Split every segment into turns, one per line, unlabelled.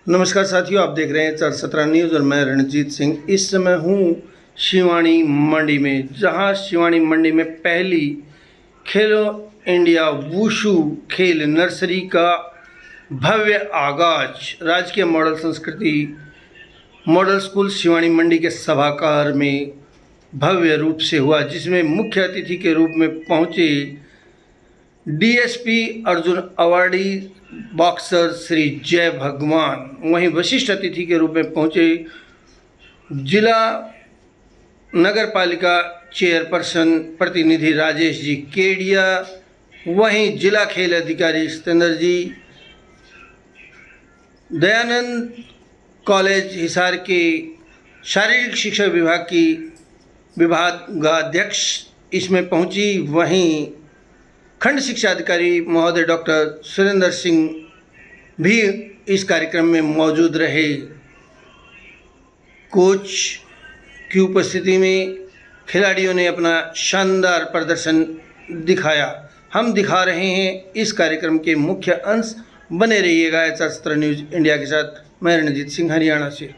नमस्कार साथियों, आप देख रहे हैं 417 न्यूज़ और मैं रणजीत सिंह। इस समय हूँ शिवानी मंडी में, जहां शिवानी मंडी में पहली खेलो इंडिया वुशु खेल नर्सरी का भव्य आगाज राजकीय मॉडल संस्कृति मॉडल स्कूल शिवानी मंडी के सभागार में भव्य रूप से हुआ, जिसमें मुख्य अतिथि के रूप में पहुंचे DSP Arjun awardee boxer Shri Jai भगवान। वहीं वशिष्ठ अतिथि के रूप में पहुंचे जिला नगर पालिका चेयरपर्सन प्रतिनिधि राजेश जी केडिया। वहीं जिला खेल अधिकारी सतेंद्र जी, दयानंद कॉलेज हिसार के शारीरिक शिक्षा विभाग की विभागाध्यक्ष इसमें पहुंची। वहीं खंड शिक्षा अधिकारी महोदय डॉक्टर सुरेंद्र सिंह भी इस कार्यक्रम में मौजूद रहे। कोच की उपस्थिति में खिलाड़ियों ने अपना शानदार प्रदर्शन दिखाया। हम दिखा रहे हैं इस कार्यक्रम के मुख्य अंश। बने रहिएगा 417 न्यूज़ इंडिया के साथ। मैं रणजीत सिंह, हरियाणा से।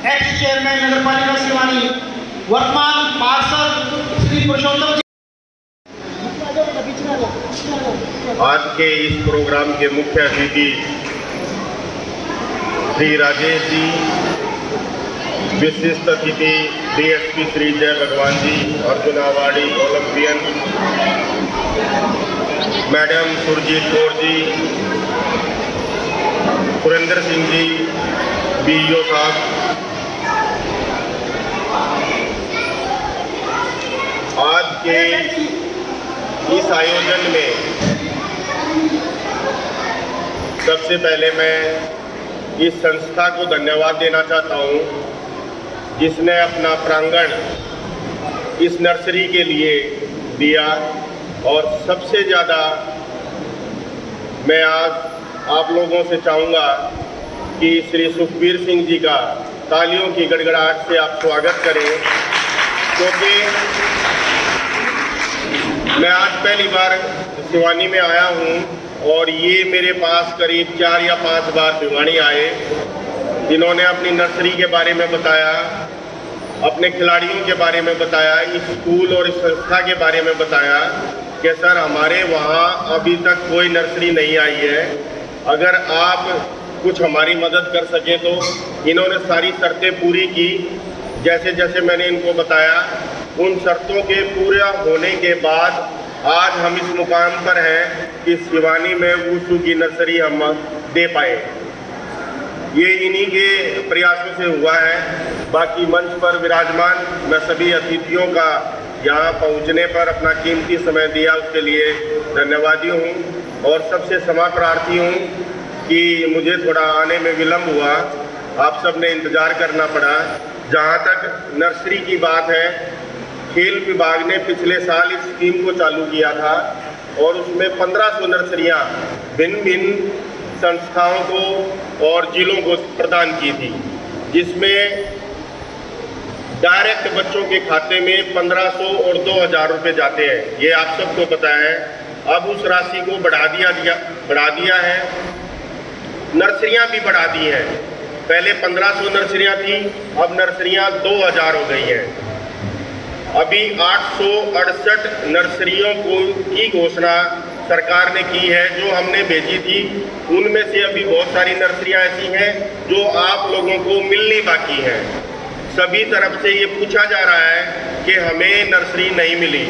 एक्स चेयरमैन नगर पालिका शिवानी, वर्तमान पार्षद श्री पुरुषोत्तम जी।
आज के इस प्रोग्राम के मुख्य अतिथि श्री राजेश जी, विशिष्ट अतिथि DSP Shri Jai Bhagwan ji, Arjun awardee olympian madam Surjit Kaur ji, Surendra Singh ji, BEO साहब। आज के इस आयोजन में सबसे पहले मैं इस संस्था को धन्यवाद देना चाहता हूं, जिसने अपना प्रांगण इस नर्सरी के लिए दिया। और सबसे ज़्यादा मैं आज आप लोगों से चाहूँगा कि श्री सुखबीर सिंह जी का तालियों की गड़गड़ाहट से आप स्वागत करें, क्योंकि मैं आज पहली बार शिवानी में आया हूं और ये मेरे पास करीब 4 या 5 बार भिवानी आए, जिन्होंने अपनी नर्सरी के बारे में बताया, अपने खिलाड़ियों के बारे में बताया, इस स्कूल और इस संस्था के बारे में बताया कि सर हमारे वहाँ अभी तक कोई नर्सरी नहीं आई है, अगर आप कुछ हमारी मदद कर सके तो। इन्होंने सारी शर्तें पूरी की, जैसे जैसे मैंने इनको बताया। उन शर्तों के पूरा होने के बाद आज हम इस मुकाम पर हैं कि शिवानी में वुशु की नर्सरी हम दे पाए। ये इन्हीं के प्रयासों से हुआ है। बाकी मंच पर विराजमान मैं सभी अतिथियों का यहाँ पहुँचने पर अपना कीमती समय दिया, उसके लिए धन्यवादी हूँ। और सबसे क्षमा प्रार्थी हूँ कि मुझे थोड़ा आने में विलम्ब हुआ, आप सब ने इंतज़ार करना पड़ा। जहाँ तक नर्सरी की बात है, खेल विभाग ने पिछले साल इस स्कीम को चालू किया था और उसमें 1500 नर्सरियाँ भिन्न भिन्न संस्थाओं को और जिलों को प्रदान की थी, जिसमें डायरेक्ट बच्चों के खाते में 1500 और 2000 रुपये जाते हैं। ये आप सबको पता है। अब उस राशि को बढ़ा दिया है। नर्सरियाँ भी बढ़ा दी हैं। पहले 1500 नर्सरियाँ थी, अब नर्सरियाँ 2000 हो गई हैं। अब अभी 868 नर्सरियों की घोषणा सरकार ने की है जो हमने भेजी थी। उनमें से अभी बहुत सारी नर्सरियां ऐसी हैं जो आप लोगों को मिलनी बाकी हैं। सभी तरफ से ये पूछा जा रहा है कि हमें नर्सरी नहीं मिली।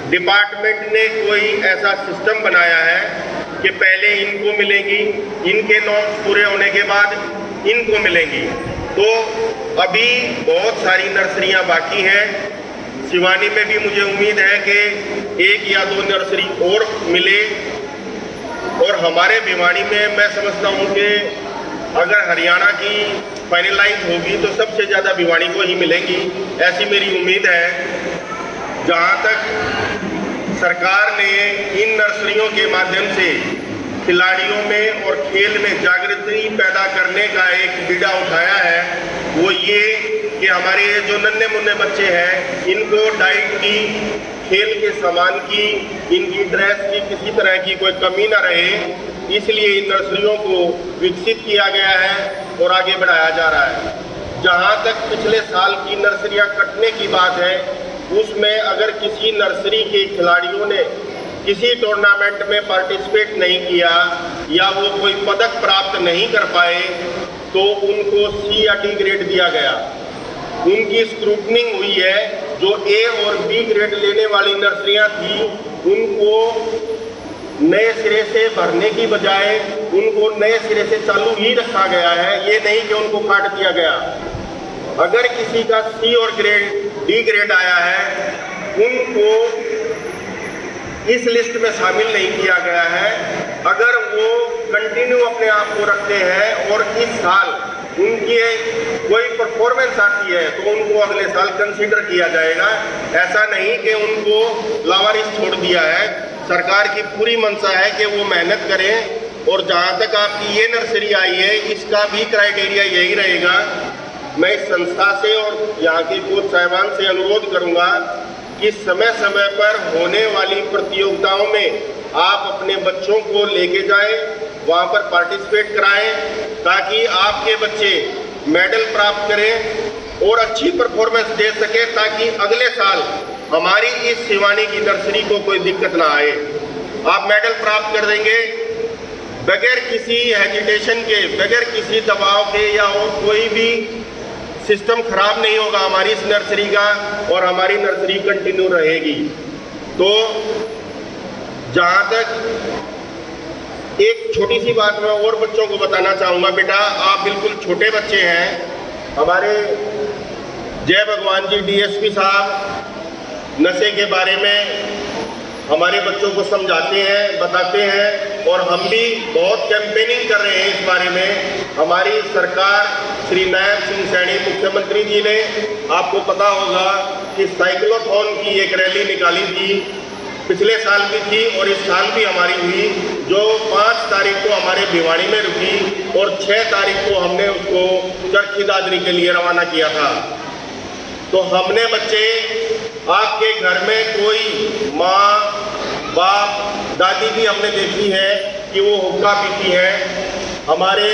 डिपार्टमेंट ने कोई ऐसा सिस्टम बनाया है कि पहले इनको मिलेंगी, इनके नॉर्म्स पूरे होने के बाद इनको मिलेंगी। तो अभी बहुत सारी नर्सरियां बाकी हैं। सिवानी में भी मुझे उम्मीद है कि 1 या 2 नर्सरी और मिले, और हमारे भिवानी में मैं समझता हूँ कि अगर हरियाणा की फाइनलाइज होगी तो सबसे ज़्यादा भिवानी को ही मिलेंगी, ऐसी मेरी उम्मीद है। जहाँ तक सरकार ने इन नर्सरियों के माध्यम से खिलाड़ियों में और खेल में जागृति पैदा करने का एक बीड़ा उठाया है, वो ये कि हमारे जो नन्हे मुन्ने बच्चे हैं इनको डाइट की, खेल के सामान की, इनकी ड्रेस की किसी तरह की कोई कमी ना रहे, इसलिए इन नर्सरियों को विकसित किया गया है और आगे बढ़ाया जा रहा है। जहाँ तक पिछले साल की नर्सरियाँ कटने की बात है, उसमें अगर किसी नर्सरी के खिलाड़ियों ने किसी टूर्नामेंट में पार्टिसिपेट नहीं किया या वो कोई पदक प्राप्त नहीं कर पाए तो उनको C या D ग्रेड दिया गया। उनकी स्क्रूटनिंग हुई है। जो A और B ग्रेड लेने वाली नर्सरियां थी उनको नए सिरे से भरने की बजाय उनको नए सिरे से चालू ही रखा गया है, ये नहीं कि उनको काट दिया गया। अगर किसी का C और D ग्रेड आया है उनको इस लिस्ट में शामिल नहीं किया गया है। अगर वो कंटिन्यू अपने आप को रखते हैं और इस साल उनकी कोई परफॉर्मेंस आती है तो उनको अगले साल कंसीडर किया जाएगा। ऐसा नहीं कि उनको लावारिस छोड़ दिया है। सरकार की पूरी मंशा है कि वो मेहनत करें, और जहाँ तक आपकी ये नर्सरी आई है इसका भी क्राइटेरिया यही रहेगा। मैं इस संस्था से और यहाँ के कोच साहिबान से अनुरोध करूँगा कि समय समय पर होने वाली प्रतियोगिताओं में आप अपने बच्चों को लेके जाएं, वहाँ पर पार्टिसिपेट कराएं, ताकि आपके बच्चे मेडल प्राप्त करें और अच्छी परफॉर्मेंस दे सके, ताकि अगले साल हमारी इस सिवानी की नर्सरी को कोई दिक्कत ना आए। आप मेडल प्राप्त कर देंगे बगैर किसी हेजिटेशन के, बगैर किसी दबाव के, या और कोई भी सिस्टम खराब नहीं होगा हमारी इस नर्सरी का, और हमारी नर्सरी कंटिन्यू रहेगी। तो जहाँ तक एक छोटी सी बात मैं और बच्चों को बताना चाहूँगा, बेटा आप बिल्कुल छोटे बच्चे हैं। हमारे जय भगवान जी DSP साहब नशे के बारे में हमारे बच्चों को समझाते हैं, बताते हैं, और हम भी बहुत कैंपेनिंग कर रहे हैं इस बारे में। हमारी सरकार श्री नायब सिंह सैनी मुख्यमंत्री जी ने, आपको पता होगा कि साइक्लोथॉन की एक रैली निकाली थी, पिछले साल भी थी और इस साल भी हमारी हुई, जो 5 तारीख को हमारे भिवानी में रुकी और 6 तारीख को हमने उसको चरखी दादरी के लिए रवाना किया था। तो हमने बच्चे, आपके घर में कोई माँ बाप दादी भी हमने देखी है कि वो हुक्का पीती है, हमारे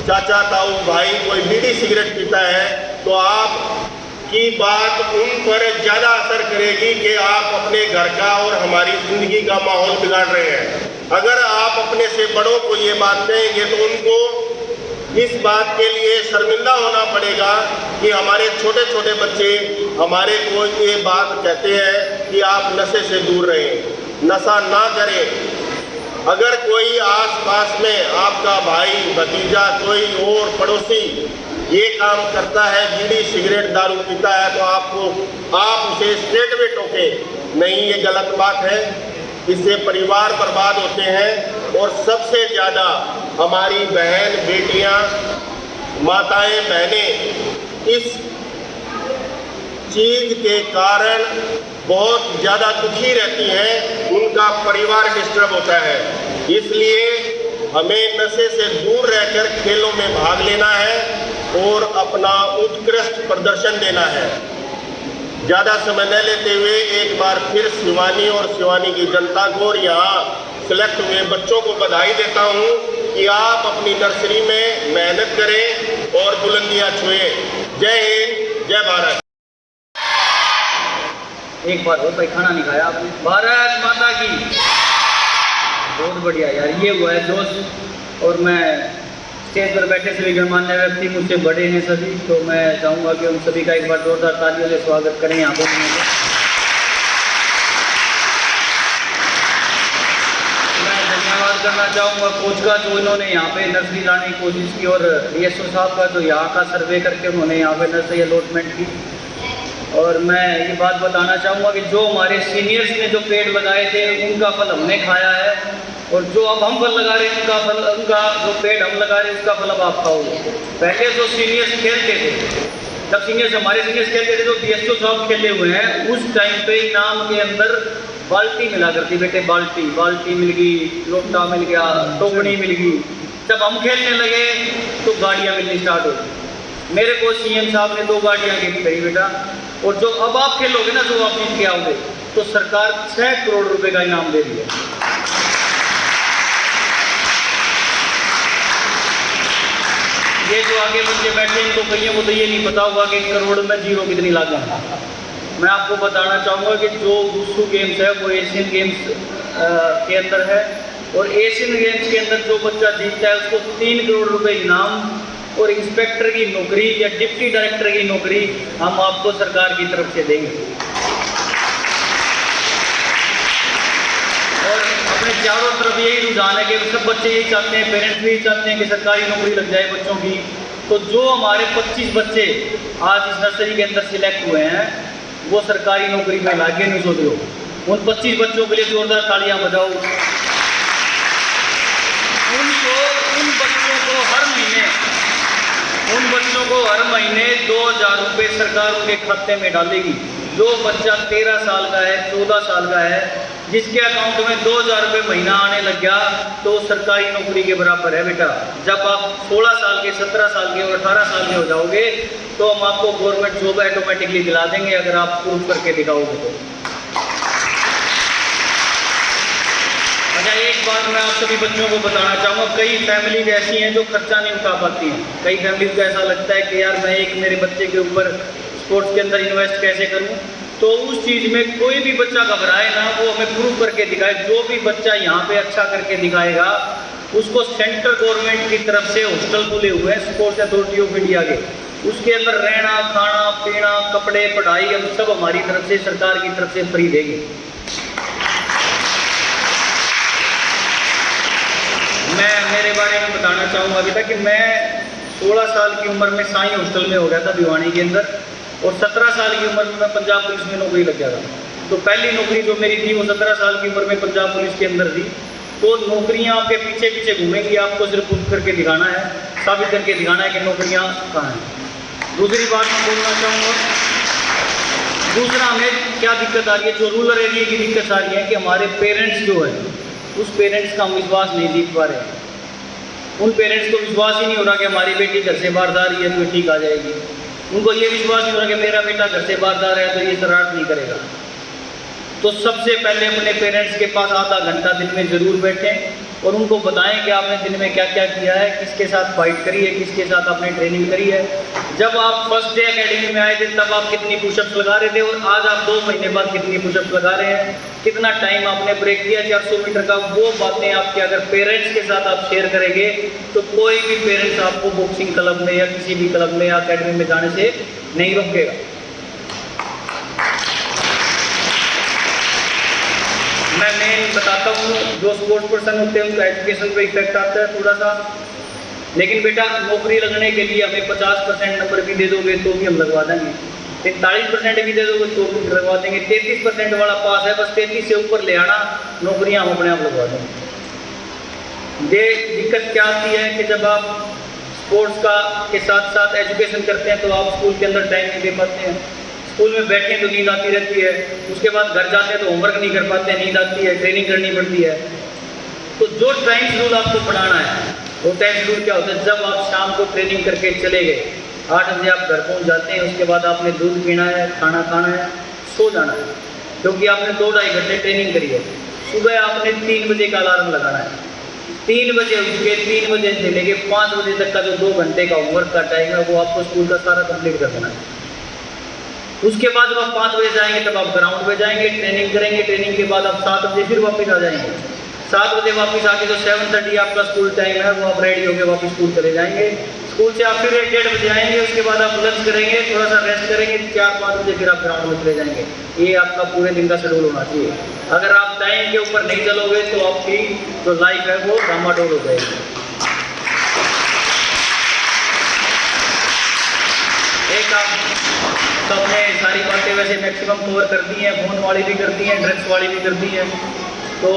चाचा ताऊ भाई कोई बीड़ी सिगरेट पीता है, तो आपकी बात उन पर ज़्यादा असर करेगी कि आप अपने घर का और हमारी ज़िंदगी का माहौल बिगाड़ रहे हैं। अगर आप अपने से बड़ों को ये बात कहेंगे तो उनको इस बात के लिए शर्मिंदा होना पड़ेगा कि हमारे छोटे छोटे बच्चे हमारे को ये बात कहते हैं कि आप नशे से दूर रहें, नशा ना करें। अगर कोई आस-पास में आपका भाई भतीजा कोई और पड़ोसी ये काम करता है, बीड़ी सिगरेट दारू पीता है, तो आप उसे स्ट्रेट में टोकें, नहीं ये गलत बात है, इससे परिवार बर्बाद होते हैं। और सबसे ज़्यादा हमारी बहन बेटियां, माताएं बहनें इस चीज़ के कारण बहुत ज़्यादा दुखी रहती हैं, उनका परिवार डिस्टर्ब होता है। इसलिए हमें नशे से दूर रहकर खेलों में भाग लेना है और अपना उत्कृष्ट प्रदर्शन देना है। ज़्यादा समय न लेते हुए एक बार फिर शिवानी और शिवानी की जनता को और यहाँ सेलेक्ट हुए बच्चों को बधाई देता हूँ कि आप अपनी नर्सरी में मेहनत करें और बुलंदियाँ छुएं। जय हिंद, जय भारत।
एक बार और भाई खाना नहीं खाया आपने। भारत माता की। बहुत बढ़िया यार, ये हुआ है जोश। और मैं स्टेज पर बैठे सभी गणमान्य व्यक्ति मुझसे बड़े हैं सभी, तो मैं चाहूँगा कि उन सभी का एक बार जोरदार तालियों से स्वागत करें यहाँ पर। मैं धन्यवाद करना चाहूँगा कोच का, जो इन्होंने यहाँ पे नर्सरी लाने की कोशिश की, और DSO साहब का, जो यहाँ का सर्वे करके उन्होंने यहाँ पे नर्सरी अलॉटमेंट की। और मैं ये बात बताना चाहूँगा कि जो हमारे सीनियर्स ने जो पेड़ लगाए थे उनका फल हमने खाया है, और जो अब हम फल लगा रहे हैं उनका जो पेड़ हम लगा रहे हैं उसका फल अब आप खाओगे। पहले जो सीनियर्स खेलते थे, जब हमारे सीनियर्स खेलते थे, जो DSO साहब खेले हुए हैं, उस टाइम पे इनाम के अंदर बाल्टी मिला करती बेटे, बाल्टी मिल गई, लोटा मिल गया, टोकनी मिल गई। जब हम खेलने लगे तो गाड़ियाँ मिलनी स्टार्ट हो गई। मेरे को CM साहब ने 2 गाड़ियाँ गिफ्ट करी बेटा, और जो अब आप खेलोगे ना, जो आप जीत के आओगे, तो सरकार 6 करोड़ रुपए का इनाम दे रही है। ये जो आगे बच्चे बैठे हैं, इनको कईयों को तो ये नहीं पता होगा कि 1 करोड़ में जीरो कितनी लागत। मैं आपको बताना चाहूँगा कि जो वुशु गेम्स है वो एशियन गेम्स के अंदर है, और एशियन गेम्स के अंदर जो बच्चा जीतता है उसको 3 करोड़ रुपए इनाम और इंस्पेक्टर की नौकरी या डिप्टी डायरेक्टर की नौकरी हम आपको सरकार की तरफ से देंगे। और अपने चारों तरफ यही रुझान है कि सब बच्चे यही चाहते हैं, पेरेंट्स भी यही चाहते हैं कि सरकारी नौकरी लग जाए बच्चों की। तो जो हमारे 25 बच्चे आज इस नर्सरी के अंदर सिलेक्ट हुए हैं, वो सरकारी नौकरी में लागे नहीं सोच लो। उन 25 बच्चों के लिए जोरदार तालियां बजाओ। उन बच्चों को हर महीने 2000 रुपये सरकार उनके खाते में डालेगी। जो बच्चा 13 साल का है, 14 साल का है, जिसके अकाउंट में 2000 रुपये महीना आने लग गया, तो सरकारी नौकरी के बराबर है बेटा। जब आप 16 साल के, 17 साल के और 18 साल के हो जाओगे, तो हम आपको गवर्नमेंट जॉब ऑटोमेटिकली दिला देंगे, अगर आप प्रूफ करके दिखाओगे तो। अच्छा, एक बात मैं आप सभी बच्चों को बताना चाहूँगा, कई फैमिलीज ऐसी हैं जो खर्चा नहीं उठा पाती हैं। कई फैमिलीज को ऐसा लगता है कि यार मैं एक मेरे बच्चे के ऊपर स्पोर्ट्स के अंदर इन्वेस्ट कैसे करूँ। तो उस चीज़ में कोई भी बच्चा घबराए ना, वो हमें प्रूव करके दिखाए। जो भी बच्चा यहाँ पे अच्छा करके दिखाएगा, उसको सेंट्रल गवर्नमेंट की तरफ से हॉस्टल खुले हुए हैं स्पोर्ट्स अथॉरिटी ऑफ इंडिया के, उसके अंदर रहना, खाना पीना, कपड़े, पढ़ाई, हम सब हमारी तरफ से, सरकार की तरफ से फ्री देंगे। मैं मेरे बारे में बताना चाहूँगा बेटा कि मैं 16 साल की उम्र में साईं हॉस्टल में हो गया था भिवानी के अंदर, और 17 साल की उम्र में मैं पंजाब पुलिस में नौकरी लग गया था। तो पहली नौकरी जो मेरी थी वो 17 साल की उम्र में पंजाब पुलिस के अंदर थी। तो नौकरियाँ आपके पीछे पीछे घूमेंगी, आपको सिर्फ प्रूफ करके दिखाना है, साबित करके दिखाना है कि नौकरियाँ कहाँ हैं। दूसरी बात मैं बोलना चाहूँगा, दूसरा हमें क्या दिक्कत आ रही है, जो रूरल एरिया की दिक्कत आ रही है कि हमारे पेरेंट्स जो है, उस पेरेंट्स का हम विश्वास नहीं जीत पा रहे। उन पेरेंट्स को विश्वास ही नहीं हो रहा कि हमारी बेटी घर से बाहर जा रही है तो ठीक आ जाएगी। उनको ये विश्वास नहीं हो रहा कि मेरा बेटा घर से बाहर जा रहा है तो ये शरारत नहीं करेगा। तो सबसे पहले अपने पेरेंट्स के पास आधा घंटा दिन में ज़रूर बैठें और उनको बताएं कि आपने दिन में क्या क्या किया है, किसके साथ फाइट करी है, किसके साथ आपने ट्रेनिंग करी है। जब आप फर्स्ट डे एकेडमी में आए थे तब आप कितनी पुशअप्स लगा रहे थे और आज आप 2 महीने बाद कितनी पुशअप्स लगा रहे हैं, कितना टाइम आपने ब्रेक किया 400 मीटर का। वो बातें आपके अगर पेरेंट्स के साथ आप शेयर करेंगे तो कोई भी पेरेंट्स आपको बॉक्सिंग क्लब में या किसी भी क्लब में या अकेडमी में जाने से नहीं रोकेगा। मैं मेन बताता हूँ, जो स्पोर्ट्स पर्सन होते हैं उनका एजुकेशन पे इफेक्ट आता है थोड़ा सा, लेकिन बेटा नौकरी लगने के लिए हमें 50% नंबर भी दे दोगे तो भी हम लगवा देंगे, 43% भी दे दोगे तो भी लगवा देंगे। 33% वाला पास है, बस 33 से ऊपर ले आना, नौकरियाँ हम अपने आप लगवा देंगे। ये दिक्कत क्या आती है कि जब आप स्पोर्ट्स का के साथ साथ एजुकेशन करते हैं तो आप स्कूल के अंदर टाइम नहीं दे पाते हैं। स्कूल में बैठे तो नींद आती रहती है, उसके बाद घर जाते हैं तो होमवर्क नहीं कर पाते, नींद आती है, ट्रेनिंग करनी पड़ती है। तो जो टाइम शेड्यूल आपको पढ़ाना है वो टाइम शेड्यूल क्या होता है, जब आप शाम को ट्रेनिंग करके चले गए, 8 बजे आप घर पहुंच जाते हैं, उसके बाद आपने दूध पीना है, खाना खाना है, सो जाना है, क्योंकि आपने 2-2.5 घंटे ट्रेनिंग करी है। सुबह आपने 3 बजे का अलार्म लगाना है, 3 बजे उठ के 3 बजे से लेके 5 बजे तक का जो 2 घंटे का होमवर्क का टाइम है वो आपको स्कूल का सारा कंप्लीट कर देना है। उसके बाद जब आप 5 बजे जाएंगे तब आप ग्राउंड पे जाएंगे, ट्रेनिंग करेंगे, ट्रेनिंग के बाद आप 7 बजे फिर वापस आ जाएंगे। 7 बजे वापस आके जो 7:30 आपका स्कूल टाइम है वो आप रेडी होकर वापस स्कूल चले जाएंगे। स्कूल से आप फिर 1-1:30 बजे आएंगे, उसके बाद आप लंच करेंगे, थोड़ा सा रेस्ट करेंगे, 4-5 बजे फिर आप ग्राउंड में चले जाएंगे। ये आपका पूरे दिन का शेड्यूल होना चाहिए। अगर आप टाइम के ऊपर नहीं चलोगे तो आपकी जो लाइफ है वो डामाडोल हो जाएगी। एक आप सबने सारी बातें वैसे मैक्सिमम कवर कर दी हैं, फ़ोन वाली भी कर दी हैं, ड्रग्स वाली भी कर दी हैं। तो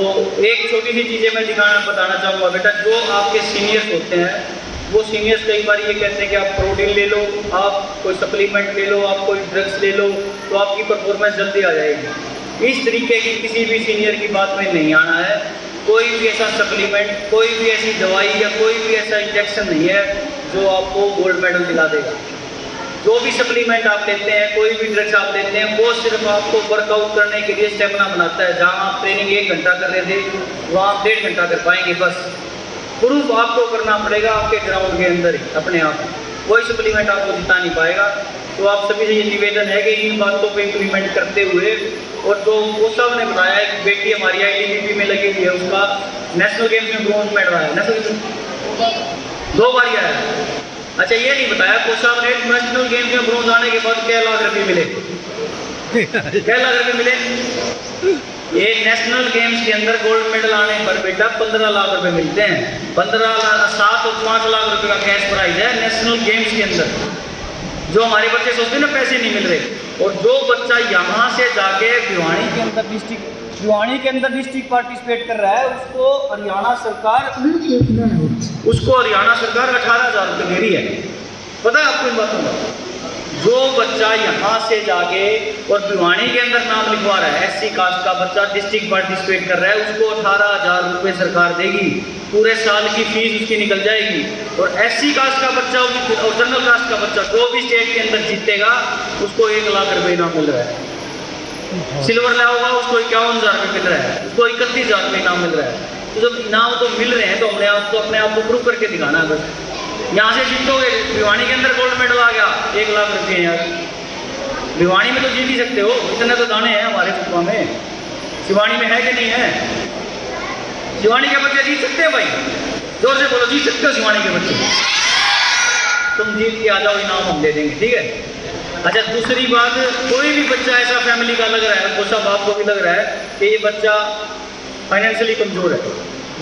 एक छोटी सी चीज़ें मैं बताना चाहूँगा बेटा, जो आपके सीनियर्स होते हैं वो सीनियर्स कई बार ये कहते हैं कि आप प्रोटीन ले लो, आप कोई सप्लीमेंट ले लो, आप कोई ड्रग्स ले लो तो आपकी परफॉर्मेंस जल्दी आ जाएगी। इस तरीके की किसी भी सीनियर की बात में नहीं आना है। कोई भी ऐसा सप्लीमेंट, कोई भी ऐसी दवाई या कोई भी ऐसा इंजेक्शन नहीं है जो आपको गोल्ड मेडल दिला देगा। जो भी सप्लीमेंट आप लेते हैं, कोई भी ड्रग्स आप लेते हैं, वो सिर्फ आपको वर्कआउट करने के लिए स्टेमिना बनाता है। जहाँ आप ट्रेनिंग 1 घंटा कर रहे थे वहाँ आप 1.5 घंटा कर पाएंगे। बस प्रूफ आपको करना पड़ेगा आपके ग्राउंड के अंदर ही अपने आप। कोई सप्लीमेंट आपको जिता नहीं पाएगा। तो आप सभी से ये निवेदन है कि इन बातों को इम्प्लीमेंट करते हुए, और जो वो सब ने बताया कि बेटी हमारी ITBP में लगी हुई है, उसका नेशनल गेम्स में ब्रॉन्ज मेडल आया, नेशनल 2 बार आया। अच्छा ये नहीं बताया कोच साहब ने नेशनल गेम्स में ब्रॉन्ज आने के बाद क्या लाख रुपये मिले? क्या लाख रुपये मिले? ये नेशनल गेम्स के अंदर गोल्ड मेडल आने पर बेटा 15 लाख रुपए मिलते हैं। 7 और 5 लाख रुपए का कैश प्राइज है नेशनल गेम्स के अंदर। जो हमारे बच्चे सोचते हैं ना पैसे नहीं मिल रहे, और जो बच्चा यहाँ से जाके भिवानी के अंदर डिस्ट्रिक्ट पार्टिसिपेट कर रहा है, उसको हरियाणा सरकार 18,000 रुपये दे रही है। पता है आपको इन बातों का? जो बच्चा यहाँ से जाके और भिवानी के अंदर नाम लिखवा रहा है, SC कास्ट का बच्चा डिस्ट्रिक्ट पार्टिसिपेट कर रहा है, उसको 18,000 रुपये सरकार देगी। पूरे साल की फीस उसकी निकल जाएगी। और SC कास्ट का बच्चा और जनरल कास्ट का बच्चा जो भी स्टेट के अंदर जीतेगा उसको 1 लाख रुपये इनाम मिल रहा है। सिल्वर लाया होगा उसको 51,000 रुपये मिल रहा है, उसको 31,000 रुपये इनाम मिल रहा है। तो जब इनाम तो मिल रहे हैं तो अपने आप को प्रूव करके दिखाना है। बस यहाँ से जीतोगे, भिवानी के अंदर गोल्ड मेडल आ गया, 1 लाख रुपये यार। भिवानी में तो जीत ही सकते हो, इतने तो दाने हैं हमारे चुपा में। शिवानी में है कि नहीं है? शिवानी के बच्चे जीत सकते हैं भाई? जोर से बोलो, जीत सकते हो शिवानी के बच्चे? तुम जीत के आ जाओ, इनाम हम दे देंगे, ठीक है। अच्छा दूसरी बात, कोई भी बच्चा ऐसा फैमिली का लग रहा है, कोसा बाप को भी लग रहा है कि ये बच्चा फाइनेंशियली कमज़ोर है,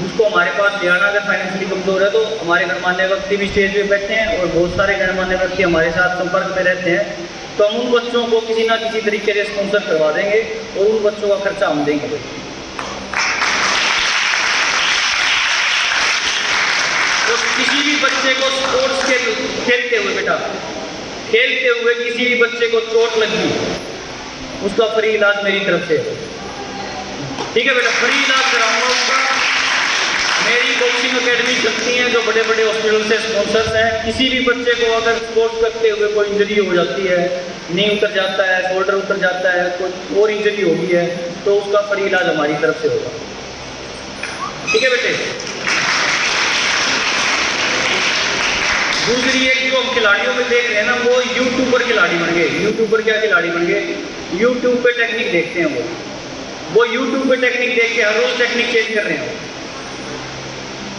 उसको हमारे पास ले आना। अगर फाइनेंशियली कमज़ोर है तो हमारे गणमान्य व्यक्ति भी स्टेज पे बैठे हैं और बहुत सारे गणमान्य व्यक्ति हमारे साथ संपर्क में रहते हैं। तो हम उन बच्चों को किसी ना किसी तरीके से स्पॉन्सर करवा देंगे और उन बच्चों का खर्चा हम देंगे। तो किसी भी बच्चे को स्पोर्ट्स खेलते हुए बेटा, खेलते हुए किसी भी बच्चे को चोट लगी, उसका फ्री इलाज मेरी तरफ से, ठीक है बेटा, फ्री इलाज कराऊंगा उसका। मेरी बॉक्सिंग अकेडमी चलती हैं जो बड़े बड़े हॉस्पिटल से स्पॉन्सर्स हैं। किसी भी बच्चे को अगर स्पोर्ट्स करते हुए कोई इंजरी हो जाती है, नी उतर जाता है, शोल्डर उतर जाता है, कोई और इंजरी हो गई है, तो उसका फ्री इलाज हमारी तरफ से होगा, ठीक है बेटे। दूसरी एक जो हम खिलाड़ियों में देख रहे हैं ना, वो यूट्यूबर खिलाड़ी बन गए। यूट्यूबर क्या खिलाड़ी बन गए? यूट्यूब पे टेक्निक देखते हैं वो यूट्यूब पे टेक्निक देख के हर रोज़ टेक्निक चेंज कर रहे हैं।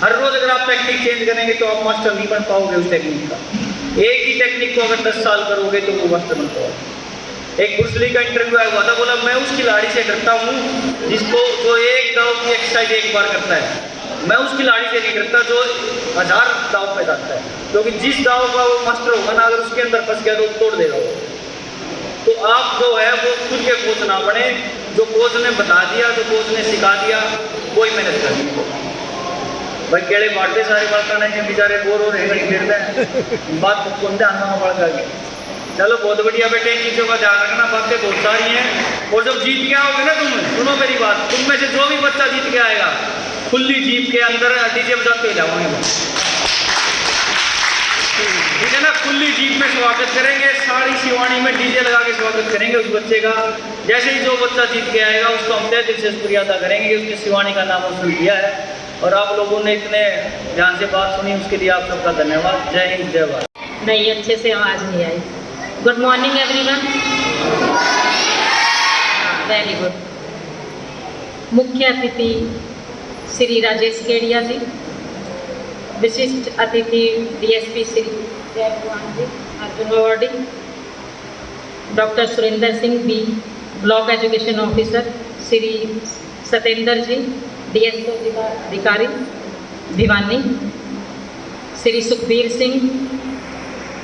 हर रोज़ अगर आप टेक्निक चेंज करेंगे तो आप मास्टर नहीं बन पाओगे उस टेक्निक का। एक ही टेक्निक को अगर 10 साल करोगे तो वो मास्टर बन पाओगे। एक ब्रूस ली का इंटरव्यू आया हुआ था, बोला मैं उस खिलाड़ी से डरता हूँ जो एक दाव की एक्सरसाइज एक बार करता है। मैं उस खिलाड़ी से नहीं डरता जो 1000 दाव पे जाता है, क्योंकि जिस दाव का वो मास्टर होगा ना, अगर उसके अंदर फंस गया तो तोड़ देगा वो। तो आप जो है वो खुद के कोच ना बने, जो कोच ने बता दिया, जो कोच ने सिखा दिया, वही मेहनत करनी। भाई केड़े बांटते सारे बालका ने बेचारे बोर हो रहे हैं, फिरते हैं, बात कौन ध्यान में पड़ गया। चलो बहुत बढ़िया बेटे, इन चीज़ों का ध्यान रखना, बातें बहुत सारी हैं। और जब जीत के आओगे ना तुम, सुनो मेरी बात, तुम में से जो भी बच्चा जीत के आएगा, खुली जीप के अंदर डीजे बजाते जाओगे, ठीक है ना। खुली जीप में स्वागत करेंगे, सारी शिवानी में डीजे लगा के स्वागत करेंगे उस बच्चे का। जैसे ही जो बच्चा जीत के आएगा उसको हम तहे दिल से शुक्रिया अदा करेंगे कि उसने शिवानी का नाम रोशन किया है। और आप लोगों ने इतने ध्यान से बात सुनी, उसके लिए आप सबका धन्यवाद। जय हिंद, जय भारत।
नहीं, अच्छे से आवाज़ नहीं आई। Good morning everyone. Very good. मुख्य अतिथि श्री राजेश केडिया जी, विशिष्ट अतिथि DSP Shri Jaikumar ji Arjun awardee, doctor Surendra Singh B, block education officer Shri Satendra ji, DSO अधिकारी भिवानी, श्री सुखबीर सिंह,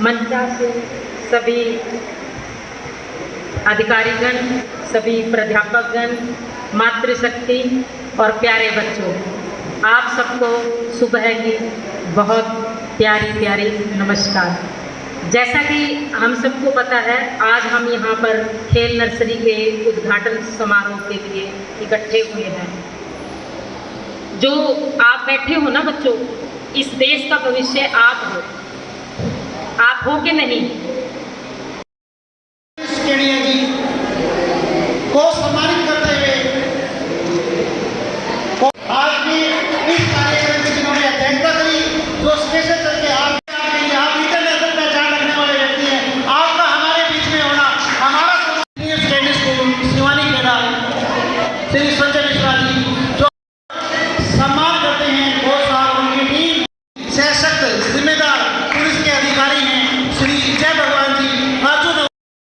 मंचासीन सभी अधिकारीगण, सभी प्राध्यापकगण, मातृशक्ति और प्यारे बच्चों, आप सबको सुबह की बहुत प्यारी प्यारी नमस्कार। जैसा कि हम सबको पता है, आज हम यहाँ पर खेल नर्सरी के उद्घाटन समारोह के लिए इकट्ठे हुए हैं। जो आप बैठे हो ना बच्चों, इस देश का भविष्य आप हो कि नहीं?